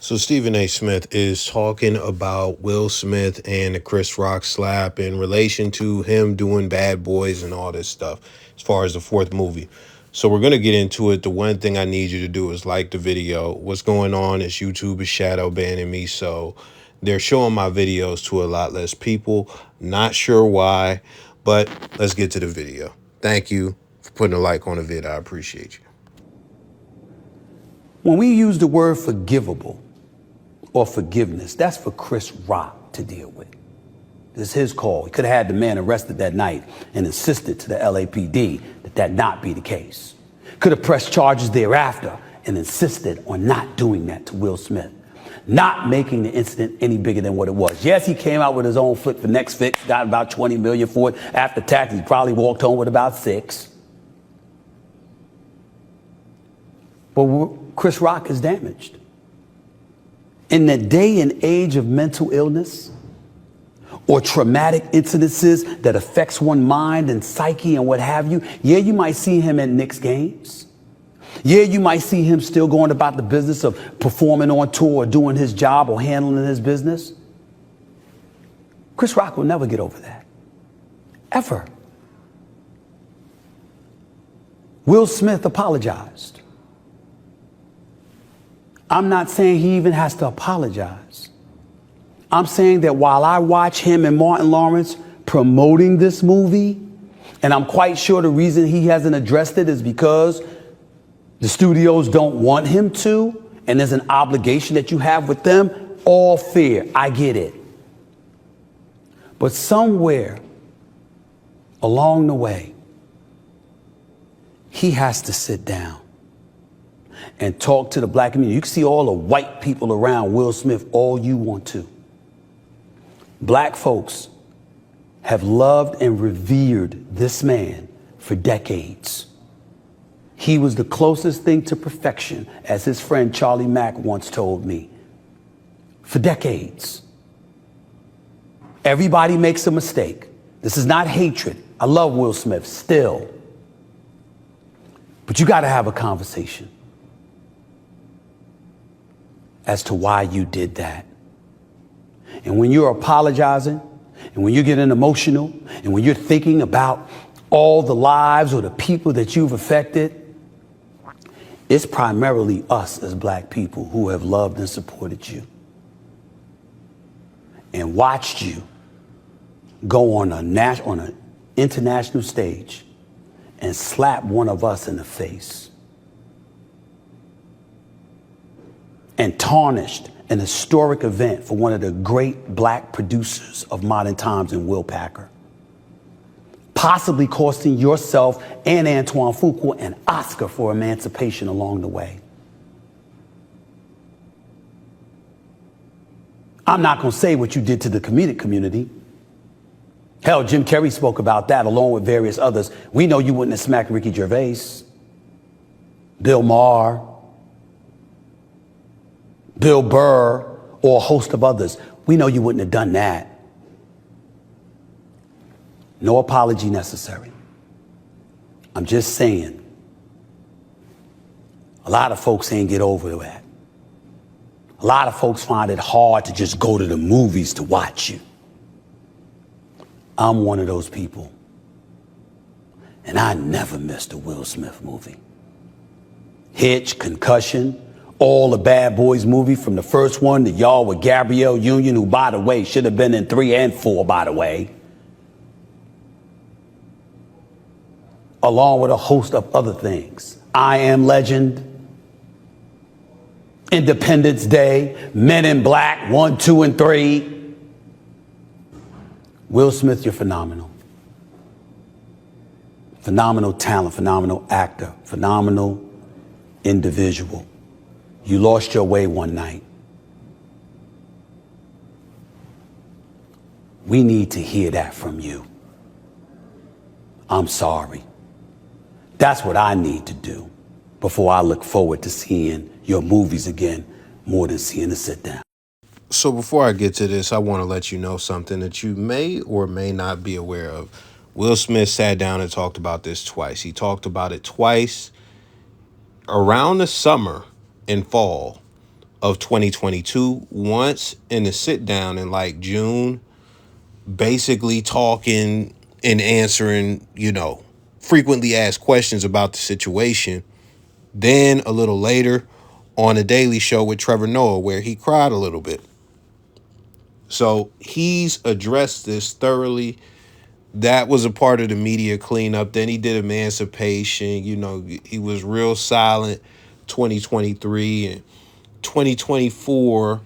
So Stephen A. Smith is talking about Will Smith and the Chris Rock slap in relation to him doing Bad Boys and all this stuff as far as the fourth movie. So we're going to get into it. The one thing I need you to do is like the video. What's going on is YouTube is shadow banning me, so they're showing my videos to a lot less people. Not sure why, but let's get to the video. Thank you for putting a like on the vid. I appreciate you. When we use the word forgivable or forgiveness, that's for Chris Rock to deal with. This is his call. He could have had the man arrested that night and insisted to the LAPD that that not be the case. Could have pressed charges thereafter and insisted on not doing that to Will Smith, not making the incident any bigger than what it was. Yes, he came out with his own flick for next fix, got about $20 million for it. After tax, he probably walked home with about $6 million. But Chris Rock is damaged. In the day and age of mental illness or traumatic incidences that affects one's mind and psyche and what have you, yeah, you might see him at Knicks games. Yeah, you might see him still going about the business of performing on tour or doing his job or handling his business. Chris Rock will never get over that. Ever. Will Smith apologized. I'm not saying he even has to apologize. I'm saying that while I watch him and Martin Lawrence promoting this movie, and I'm quite sure the reason he hasn't addressed it is because the studios don't want him to, and there's an obligation that you have with them, all fair. I get it. But somewhere along the way, he has to sit down and talk to the black community. You can see all the white people around Will Smith all you want to. Black folks have loved and revered this man for decades. He was the closest thing to perfection, as his friend Charlie Mack once told me, for decades. Everybody makes a mistake. This is not hatred. I love Will Smith still. But you got to have a conversation as to why you did that. And when you're apologizing, and when you're getting emotional, and when you're thinking about all the lives or the people that you've affected, it's primarily us as black people who have loved and supported you and watched you go on an international stage and slap one of us in the face and tarnished an historic event for one of the great black producers of modern times in Will Packer, possibly costing yourself and Antoine Fuqua an Oscar for emancipation along the way. I'm not going to say what you did to the comedic community. Hell, Jim Carrey spoke about that along with various others. We know you wouldn't have smacked Ricky Gervais, Bill Maher, Bill Burr, or a host of others. We know you wouldn't have done that. No apology necessary. I'm just saying, a lot of folks ain't get over that. A lot of folks find it hard to just go to the movies to watch you. I'm one of those people. And I never missed a Will Smith movie. Hitch, Concussion, all the Bad Boys movie from the first one to y'all with Gabrielle Union, who, by the way, should have been in 3 and 4, by the way. Along with a host of other things. I Am Legend, Independence Day, Men in Black, 1, 2, and 3. Will Smith, you're phenomenal. Phenomenal talent, phenomenal actor, phenomenal individual. You lost your way one night. We need to hear that from you. I'm sorry. That's what I need to do before I look forward to seeing your movies again, more than seeing a sit down. So before I get to this, I want to let you know something that you may or may not be aware of. Will Smith sat down and talked about this twice. He talked about it twice around the summer and fall of 2022 once in a sit down in like June, basically talking and answering, frequently asked questions about the situation. Then a little later on a Daily Show with Trevor Noah, where he cried a little bit. So he's addressed this thoroughly. That was a part of the media cleanup. Then he did Emancipation. He was real silent 2023 and 2024.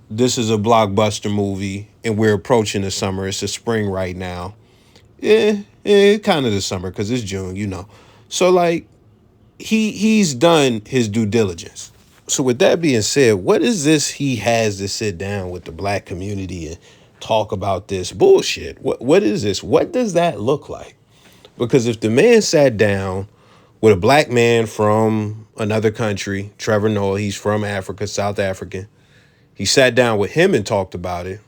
This is a blockbuster movie, and we're approaching the summer. It's the spring right now. Kind of the summer because it's June. So like he's done his due diligence. So with that being said, what is this he has to sit down with the black community and talk about this bullshit? What is this? What does that look like? Because if the man sat down with a black man from another country, Trevor Noah, he's from Africa, South African. He sat down with him and talked about it.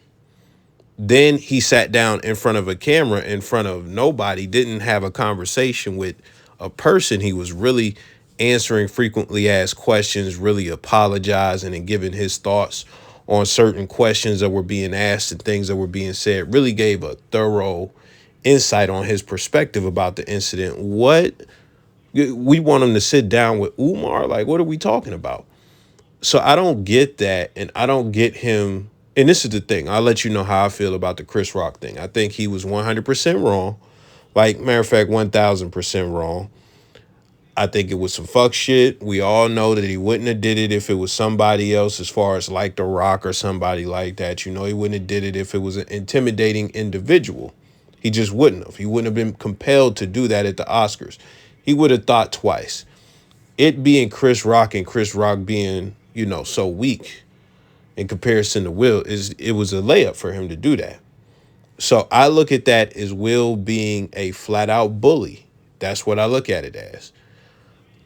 Then he sat down in front of a camera in front of nobody, didn't have a conversation with a person. He was really answering frequently asked questions, really apologizing and giving his thoughts on certain questions that were being asked and things that were being said. Really gave a thorough insight on his perspective about the incident. What we want him to sit down with Umar? Like, what are we talking about? So I don't get that, and I don't get him. And this is the thing. I'll let you know how I feel about the Chris Rock thing. I think he was 100% wrong. Like, matter of fact, 1,000% wrong. I think it was some fuck shit. We all know that he wouldn't have did it if it was somebody else, as far as like The Rock or somebody like that. He wouldn't have did it if it was an intimidating individual. He just wouldn't have. He wouldn't have been compelled to do that at the Oscars. He would have thought twice. It being Chris Rock and Chris Rock being, so weak in comparison to Will, it was a layup for him to do that. So I look at that as Will being a flat out bully. That's what I look at it as.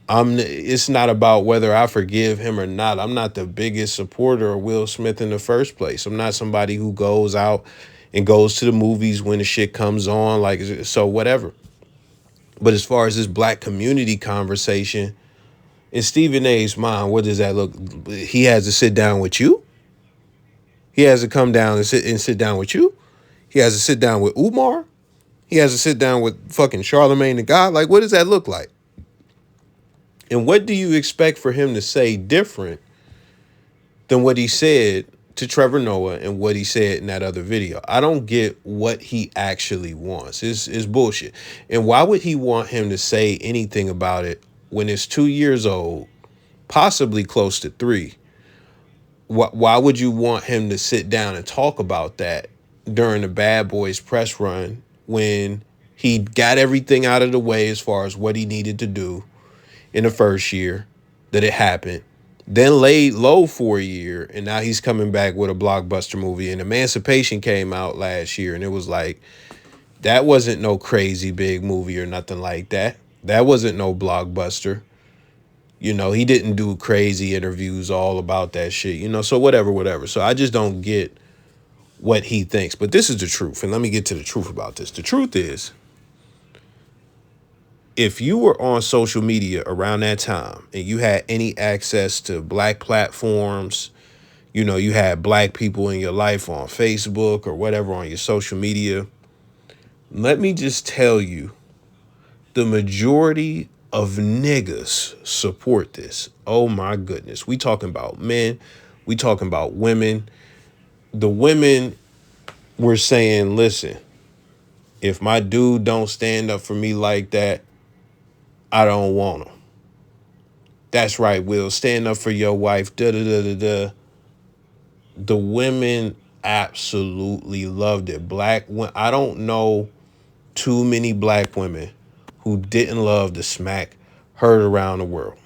It's not about whether I forgive him or not. I'm not the biggest supporter of Will Smith in the first place. I'm not somebody who goes out and goes to the movies when the shit comes on, like, so whatever. But as far as this black community conversation, in Stephen A's mind, what does that look? He has to sit down with you. He has to come down and sit down with you. He has to sit down with Umar. He has to sit down with fucking Charlemagne the God. Like, what does that look like? And what do you expect for him to say different than what he said to Trevor Noah and what he said in that other video? I don't get what he actually wants. It's bullshit. And why would he want him to say anything about it when it's 2 years old, possibly close to 3? Why would you want him to sit down and talk about that during the Bad Boys press run when he got everything out of the way as far as what he needed to do in the first year that it happened, then laid low for a year, and now he's coming back with a blockbuster movie? And Emancipation came out last year, and it was like, that wasn't no crazy big movie or nothing like that. That wasn't no blockbuster. He didn't do crazy interviews all about that shit, so whatever. So I just don't get what he thinks. But this is the truth, and let me get to the truth about this. The truth is, if you were on social media around that time and you had any access to black platforms, you had black people in your life on Facebook or whatever on your social media, let me just tell you, the majority of niggas support this. Oh my goodness. We talking about men. We talking about women. The women were saying, listen, if my dude don't stand up for me like that, I don't want him. That's right, Will. Stand up for your wife. Da-da-da-da-da. The women absolutely loved it. I don't know too many black women who didn't love the smack heard around the world.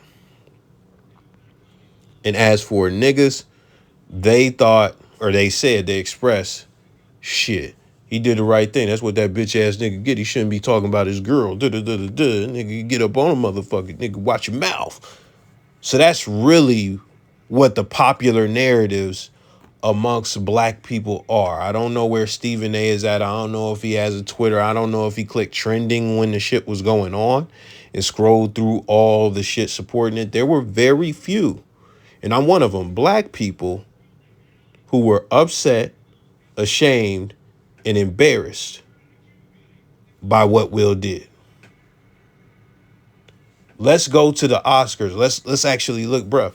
And as for niggas, they thought, or they said, they expressed, shit, he did the right thing. That's what that bitch ass nigga get. He shouldn't be talking about his girl. Da-da-da-da-da. Nigga, you get up on a motherfucker. Nigga, watch your mouth. So that's really what the popular narratives amongst black people are. I don't know where Stephen A is at. I don't know if he has a Twitter. I don't know if he clicked trending when the shit was going on and scrolled through all the shit supporting it. There were very few. And I'm one of them. Black people who were upset, ashamed, and embarrassed by what Will did. Let's go to the Oscars. Let's actually look, bruh.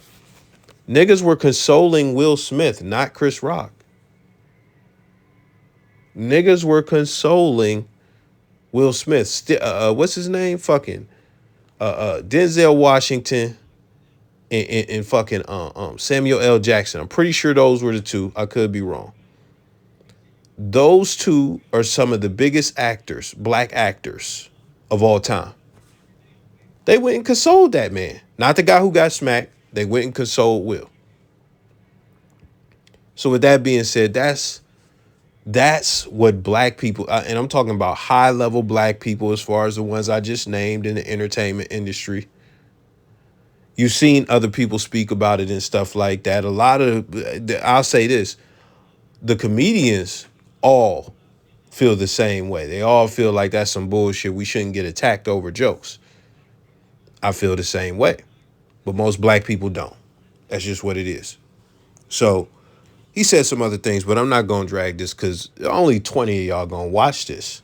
Niggas were consoling Will Smith, not Chris Rock. Niggas were consoling Will Smith. What's his name? Fucking Denzel Washington and fucking Samuel L. Jackson. I'm pretty sure those were the two. I could be wrong. Those two are some of the biggest actors, black actors of all time. They went and consoled that man. Not the guy who got smacked. They went and consoled Will. So with that being said, that's what black people, and I'm talking about high level black people as far as the ones I just named in the entertainment industry. You've seen other people speak about it and stuff like that. A lot of, I'll say this, the comedians all feel the same way. They all feel like that's some bullshit. We shouldn't get attacked over jokes. I feel the same way. But most black people don't. That's just what it is. So he said some other things, but I'm not going to drag this because only 20 of y'all going to watch this.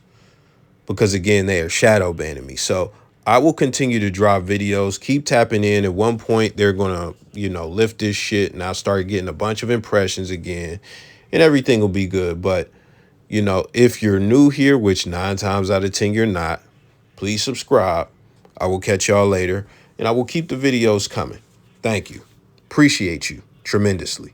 Because, again, they are shadow banning me. So I will continue to drop videos. Keep tapping in. At one point, they're going to, lift this shit. And I'll start getting a bunch of impressions again. And everything will be good. But, if you're new here, which 9 times out of 10 you're not, please subscribe. I will catch y'all later. And I will keep the videos coming. Thank you. Appreciate you tremendously.